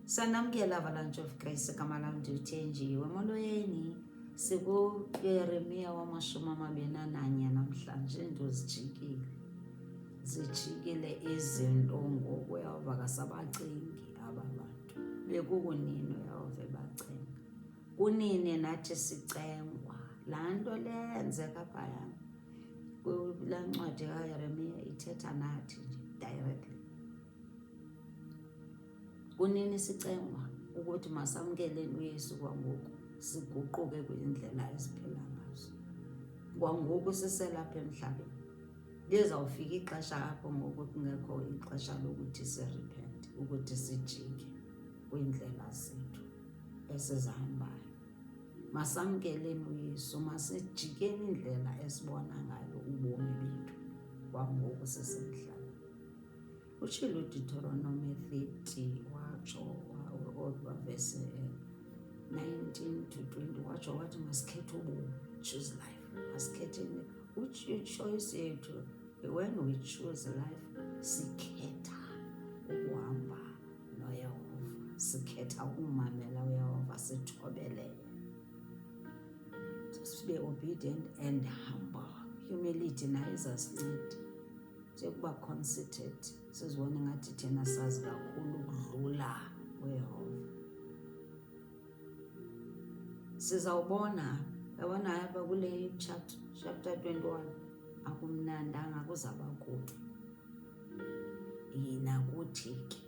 Sanamkela Avalanche of Grace Kamala Nduthenjiwe molweni sikuYeremiya wama-21 namhlanje zijikile izinto ngoku Yehova kasabacingi aba bantu bekukunini Yehova bacinga kunini nathi sicengwa laa nto leyenzeka phaya kulaa ncwadi kaYeremiya ithetha nathi directly. Kunini sicengwa ukuthi masamkeleni uYesu kwangoku siguquke kwindlela esiphila ngazo. Kwangoku siselapha emhlabeni. Lizawufika ixesha apho ngoku kungekho ixesha lokuthi sirepent, ukuthi sijike kwindlela zethu esizihambayo. Masamkeleni uYesu, masijikeni indlela esibona ngayo ubomi bethu kwangoku sisemhlabeni. Utshilo uDeuteronomy 30 watsho verse 19 to 20 watsho wathi masikhethe ubomi, choose life. Masikhethe choice yethu. When we choose life, sikhetha ukuhamba noYehova, sikhetha ukumamela uYehova, sithobele, sibe obedient and humble. Humility nayo izasinceda sekuba conceited, sizibone ngathi thina sazi kakhulu ukudlula uYehova. Sizawubona yabona apha kule chapter 21 akumnandanga kuzaba kubi. Yina kuthi ke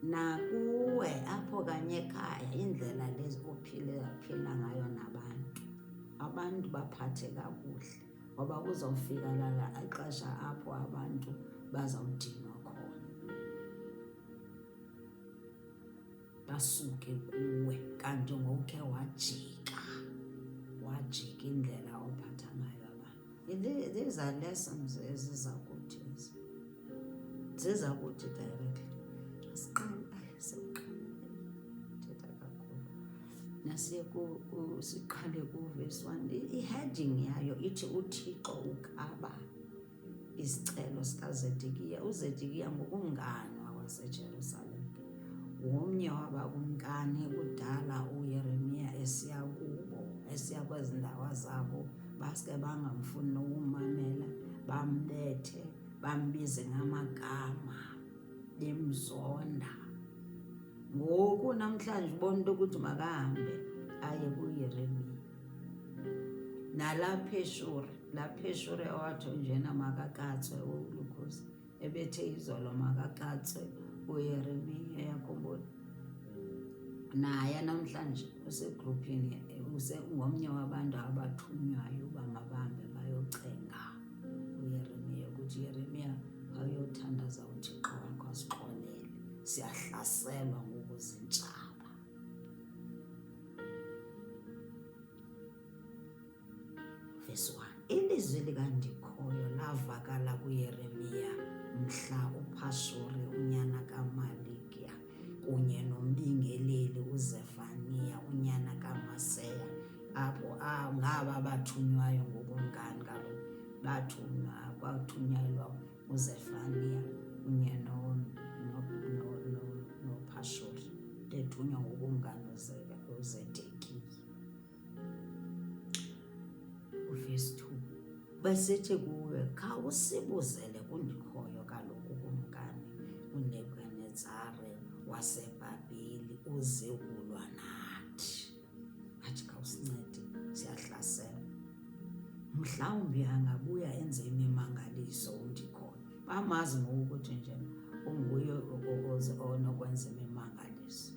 nakuwe apho kanye ekhaya indlela lezi ophila ngayo nabantu, abantu baphathe kakuhle ngoba kuzawufika lala ixesha apho abantu bazawudinwa khona, basuke kuwe kanti ngokhe wajika indlela ophatha ngayo abantu. These are lessons eziza kuthi directly. Thetha kakhulu nasiye siqale verse 1. I-heading yayo ithi uThixo ukaba isicelo sikaZedekhiya. uZedekhiya ngokungani waseJerusalem, ngomnye wabakumkani kudala uYeremiya esiya kubo, esiya kwezi ndawo zabo, baske bangamfuni ukumamela, bambethe, bambize ngamagama, bemzonda. Ngoku namhlanje ubona into ukuthi makahambe aye kuYeremiya. Nalapha eShure wathi njena makakatswe uLukhosi ebethe izolo makakatswe uYeremiya. Yakhumbula naye namhlanje usegroupini, ngomnye wabantu abathunywayo uba mabahambe bayocenga uYeremiya ukuthi Yeremiya ayothandaza uThixo wakho asixolele, siyahlaselwa ngokuzintshaba. Verse 1. Ilizwi likaNdikhoyo lavakala kuYeremiya mhla uPhashuri unyana kaMalikiya kunye nombingeleli uZefaniya unyana kaMaseya apho ngaba bathunywayo ngokumkani kaloku bathunyelwa uZefaniya kunye noPhashuri, bethunywa ngokumkani uZedekhiya. Verse 2. Besithi kuwe khawusibuzele kuNdikhoyo kaloku kumkani uNebukadnezari waseBhabheli uze kulwa nathi. Athi khawusincede siyahlaselwa. Mhlawumbi angabuya enze imimangaliso uNdikhoyo. Bamazi ngokuthi nje unguye onokwenza imimangaliso.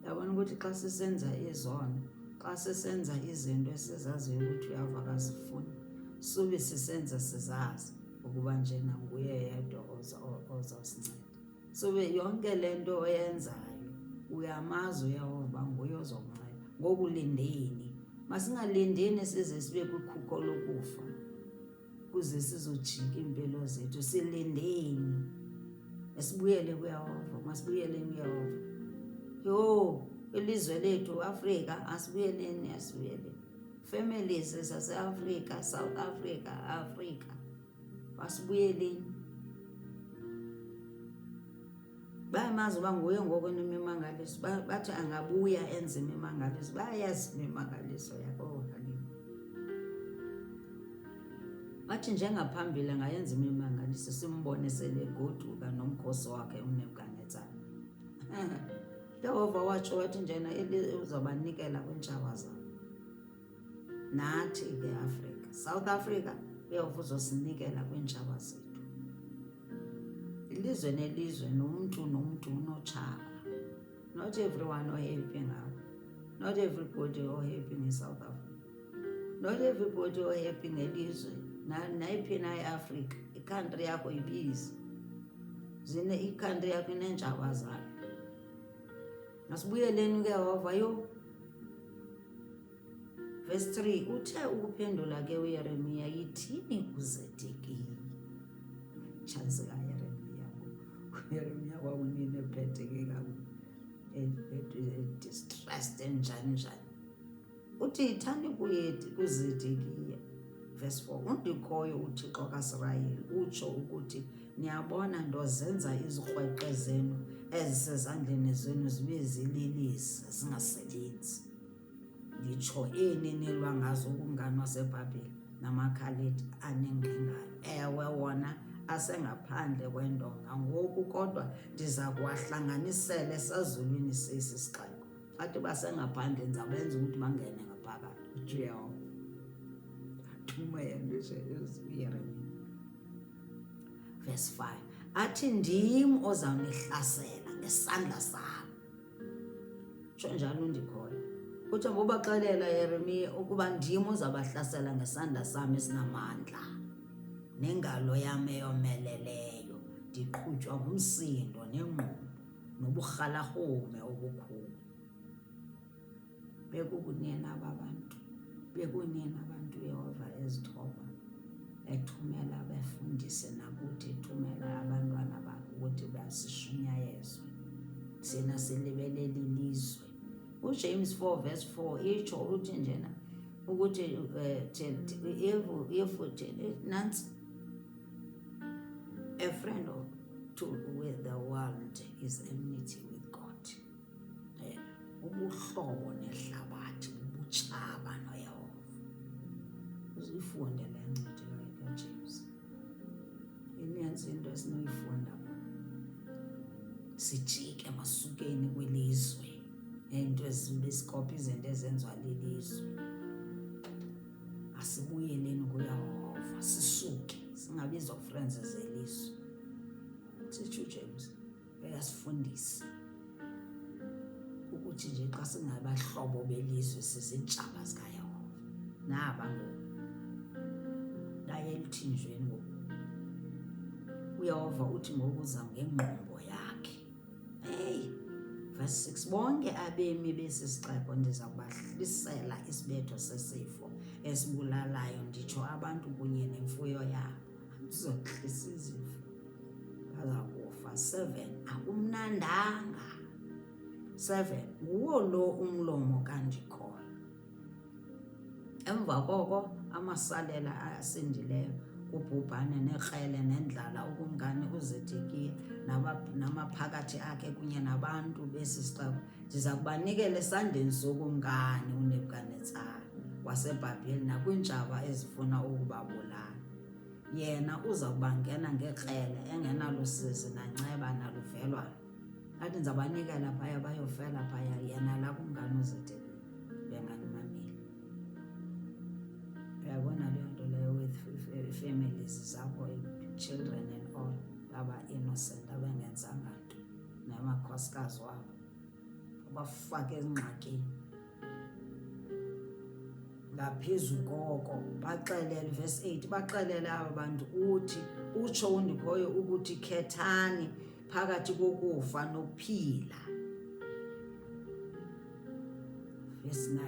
Yabona ukuthi xa sisenza izono, xa sisenza izinto esizaziyo ukuthi uYehova akazifuni, sube sisenza sizazi ukuba njena nguye yedwa ozawusinceda. Sube yonke le nto oyenzayo uyamazi uYehova nguye ozokunceda. Ngoku lindeni, masingalindeni size sibe kwikhuko lokufa kuze sizojika iimpilo zethu. Silindeni esibuyele kuYehova, masibuyeleni kuYehova. Ilizwe lethu Afrika asibuyeleni. Families zaseAfrika, South Africa, masibuyeleni. bayamazi uba nguye ngoku nemimangaliso, bathi angabuya enze imimangaliso, bayayazi imimangaliso yakho. Bathi njengaphambili angayenza imimangaliso, simbone selegoduka nomkhosi wakhe uNebukadnezar. Yehova watsho wathi njena uzabanikela kwiintshaba zabo. Nathi ke Afrika, South Africa, uyehova uzosinikela kwiintshaba zethu. Ilizwe nelizwe, nomntu unotshaba. Not everyone ohappy ngawo. Not everybody ohappy ngeSouth Africa. Not everybody ohappy ngelizwe. Nayiphi na eAfrika, i-country yakho ibizi. I-country yakho ineentshaba zayo. Masibuyeleni kuYehova yo. Verse 3, uthe ukuphendula ke uYeremiya, yithini kuZedekhiya? Chance kaYeremiya kwakunini ephetheke kakhulu, distressed njani. Uthi yithani kuZedekhiya. Verse 4, undikhoyo uThixo kaIsrayeli utsho ukuthi, niyabona ndozenza izikrweqe zenu ezisezandleni zenu zibe zililisi zingasebenzi. Nditsho nilwa ngazo ukungani waseBhabheli namakhaledi anengqingayo. Ewe wona asengaphandle kwendonga, ngoku kodwa ndiza kuwahlanganisela esazulwini sesi sixeko. Athi basengaphandle ndizabenza ukuthi bangene ngaphakathi. Utsho Yehova. Verse 5, athi ndim ozawunihlasela ngesandla sam. Tsho njalo undikhoyo. Uthi ngobaxelela Yeremiya ukuba ndim ozabahlasela ngesandla sam esinamandla nengalo yam eyomeleleyo, ndiqhutywa ngumsindo nengqumbo noburhalarhume obukhulu. Bekukunina abantu Yehova ezithoba, ethumela befundise nakuthi, ethumela abantwana bakhe ukuthi basishunyayezwe thina silibeleli ilizwe. uJames 4 verse 4 itsho uthi njena ukuthi nansi, a friend with the world is enmity with God. Ubuhlobo nehlabathi bubutshaba noYehova. Uzifunde le ncwadi kaJames. Inensi into esinoyifunda. Sijike masukeni kwelizwe, into ezibesikopha izinto ezenziwa lilizwe. Asibuyeleni kuYehova, sisuke singabizwa friends zelizwe. Sitsho James uyasifundisa ukuthi nje xa singabahlobo belizwe sizintshaba zikaYehova. Naba ngoku naye elithinjweni ngoku uYehova uthi ngokuza ngengqumbo yakhe. Verse 6, bonke abemi besi sixeko ndiza kubahlisela isibetho sesifo esibulalayo, nditsho abantu kunye nemfuyo yabo. Ndizohlisa izifo, baza kufa. 7, akumnandanga. 7, nguwo lo umlomo kandikhoyo. Emva koko amasalela asindileyo, kubhubhane nekrele nendlala, ukumkani uZedekhiya namaphakathi akhe kunye nabantu besi sixeko ndiza kubanikela esandleni sokumkani uNebukadnezar waseBhabheli nakwiintshaba ezifuna ukubabulala. Yena uza kubangena ngekrele engenalusizi nanceba naluvelwano. Athi ndizabanikela phaya bayofela phaya, yena la kumkani uZedekhiya benganimameli. Uyabona le nto leyo with families zabo, children and all, aba innocent abengenzanga nto, namakhosikazi wabo abafake ezingxakini. Ngaphezu koko baxelele, verse 8, baxelele aba bantu utsho undikhoyo ukuthi khethani phakathi kokufa nokuphila. Verse 9,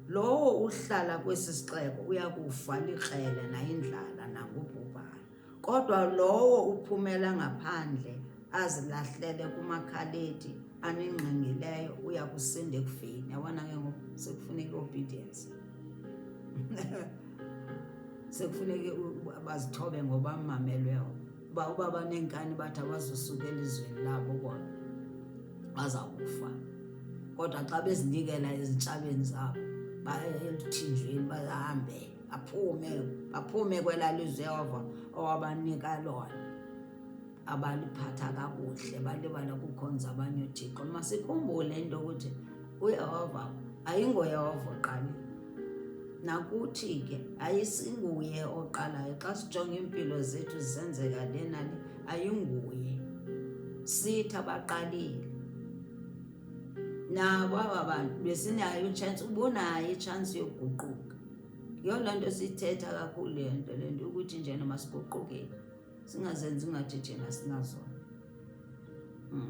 lowo uhlala kwesi sixeko uyakufa likrele nayindlala nangubhubhane, kodwa lowo uphumela ngaphandle azilahlele kumakhaledi anengqingileyo uyakusinda ekufeni. Yabona ke ngoku sekufuneka obedience. Sekufuneke bazithobe ngoba mmamelweyo. Uba banenkani bathi abazosuka elizweni labo bona bazakufa. Kodwa xa bezinikela ezintshabeni zabo baye eluthinjweni bahambe baphume kwelaa lizwe Yehova owabanika lona, abaliphatha kakuhle, balibala kukhonza abanye uThixo. Masikhumbule into yokuthi uYehova ayingoYehova oqala, nakuthi ke ayisinguye oqalayo. Xa sijonga iimpilo zethu zisenzeka le nale, ayinguye, sithi abaqalile. Nabo aba bantu besinayo itshansi, ubonayo itshansi yokuguquka. Yiyo loo nto sithetha kakhulu le nto ukuthi njena masiguqukeni, singazenzi ngathi thina sinazona.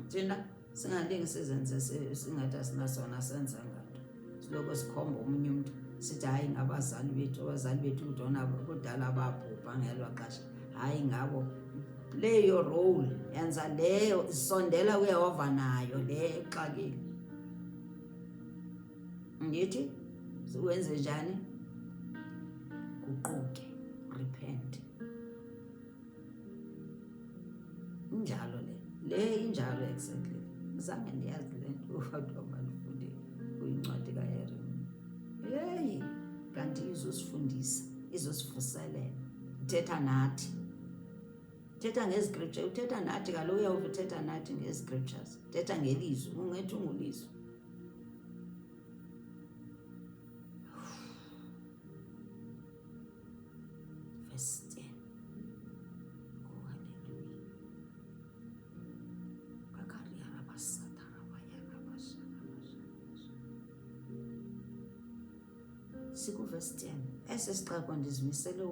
Thina singalingi sizenze singathi asinasona, senza ngato. Siloko sikhomba omunye umntu sithi hayi ngabazali bethu kudala babhubha ngelo xesha, hayi ngabo. Play your role, yenza leyo, sondela kuYehova nayo le exakile. Ngithi wenze njani? Guquke, repent. Injalo le injalo exactly. Zange ndiyazi le nto kodwa malifunde kuyincwadi kaYeremiya. Hey, kanti izosifundisa, izosivuselela, uthetha nathi, uthetha ngeziscripture, uthetha nathi kaloku. Uyawuva uthetha nathi ngeziscriptures, uthetha ngelizwi, ungethi ungulizwi. Verse 10. Oh, hallelujah. Siku-verse 10. Esi sixeko ndizimisele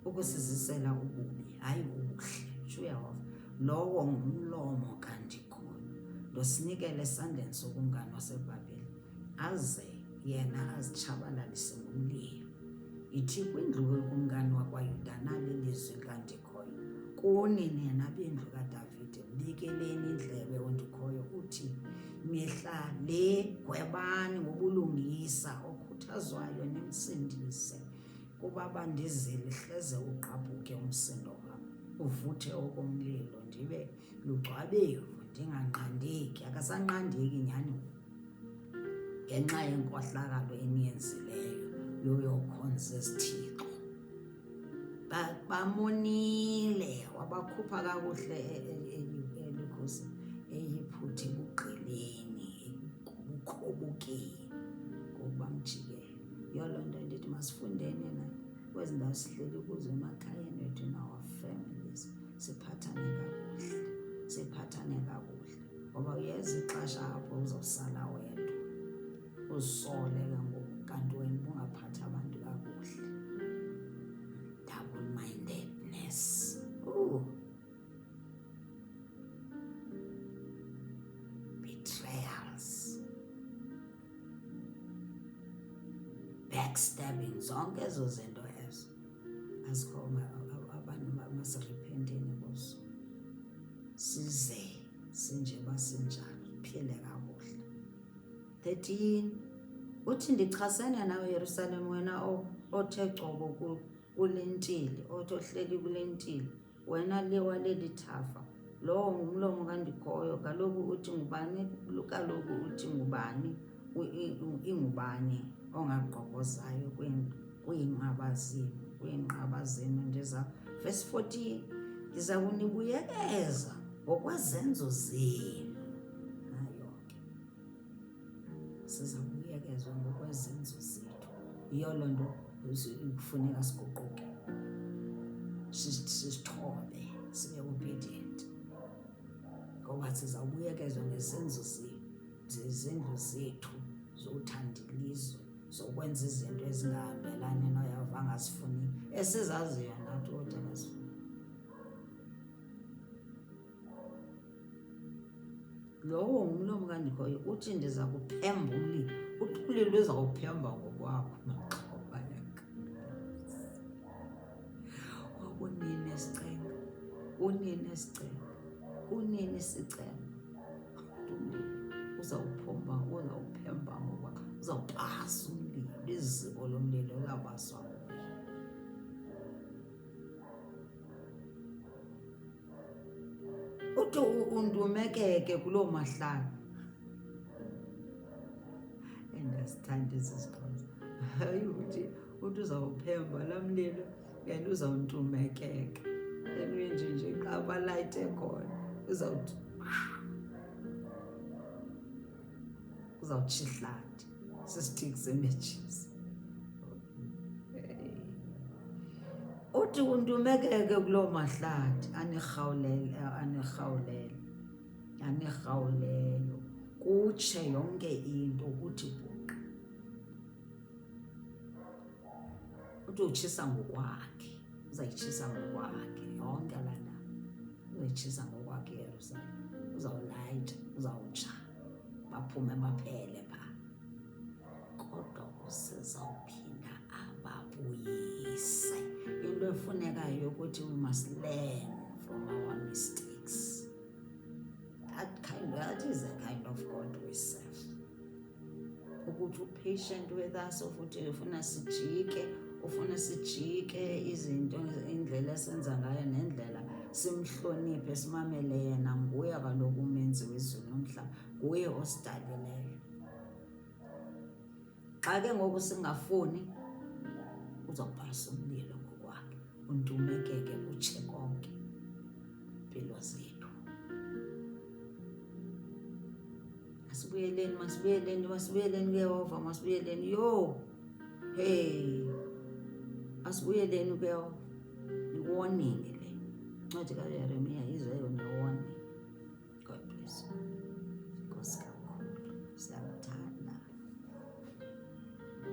ukusizisela ububi, hayi ubuhle, tsho uYehova. Lowo ngumlomo kandikhoyo, ndosinikele esandleni sokungani waseBhabhile, aze yena azitshabalalise ngomlilo. Ithi kwindlu yokumngani wakwaYuda nali lizwi likandikhoyo, kuni nina bendlu kaDavide, mbikeleni indlebe ondikhoyo, uthi mihla le gwebani ngobulungisa, okhuthazwayo nimsindise. Kuba bandizile hleze ugqabhuke umsindo wam, uvuthe okomlilo, ndibe lugcwabevu ndinganqandeki. Akasanqandeki nyhani ngenxa yenkohlakalo eniyenzileyo yoyokhonza esithixo. Bamonile, wabakhupha kakuhle elikhosi eyiphuthi bugqileni, bukhobukeni ngokuba mjikelo. Yiyo loo nto ndithi masifundeni nathi kwezi ndawo sihleli kuzo, emakhayeni wethu, in our families, siphathane kakuhle, ngoba uyazi ixesha apho uzawusala wedwa, uzisole kangoku, kanti wena ubungaphathi abantu kakuhle. Double-mindedness. Betrayals, backstabbing, zonke ezo zinto ezo azikho. Abantu masirepenteni kuzo, size sinje basinjalo, phile kakuhle. 13. Uthi ndichasene nawe Yerusalem, wena othe cobo kulentili, othi ohleli kulentili, wena lewa leli thafa. Lowo ngumlomo kandikhoyo. Kaloku uthi ngubani? Kaloku uthi ngubani? Ingubani ongagqobhozayo kwiinqaba zenu ndiza. Verse 14. Ndiza kunibuyekeza ngokwezenzo zenu. Hayo ke, siza kubuyekezwa ngokwezenzo zethu. Yiyo loo nto kufuneka siguquke, sisithobe, sibe obedient, ngoba sizawubuyekezwa ngezenzo zezindlu zethu zothanda ilizwe, zokwenza izinto ezingahambelani noYehova angasifuni, esizaziyo nathi kodwa angasifuni. Lowo ngumlomo kandikhoyo, uthi ndiza kuphemba umlilo. Uthi umlilo uzawuphemba ngokwakho. Unini esicenga, unini esicenga, unini sicenga. Umlilo uzawuphemba ngoba uzawupasa umlilo, iziko lomlilo uyabaswa. Uthi undumekeke kuloo mahlala, endiyasithanda esi siXhosa. Hayi ukuthi uzawuphemba laa mlilo and uzawuntumekeka enwenje xa balayite khona uzawutsha ihlathi sisithiki se-matches. Uthi untumekeke kuloo mahlathi anirhawuleyo kutshe yonke into kuthi bhuqa. Uthi utshisa ngokwakhe, uzayitshisa ngokwakhe yonke laa ndawo, uzayitshisa ngokwakhe iYerusalem. Uzawulayita, uzawutsha, baphume baphele phaa. Kodwa usezawuphinda ababuyise. Into efunekayo ukuthi we must learn from our mistakes. That is the kind of God we serve. Ukuthi upatient with us, ufuthi ufuna sijike izinto, indlela esenza ngayo nendlela simhloniphe, simamele yena. Nguye kaloku umenzi wezulu nomhlaba, nguye osidalileyo. Xa ke ngoku singafuni, uzawubhasa umlilo ngokwakhe, untumekeke kutshe konke impilo zethu. Masibuyeleni kuyehova, masibuyeleni asibuyeleni kuyehova. Yi-warning le, incwadi kaYeremiya ize yona warning.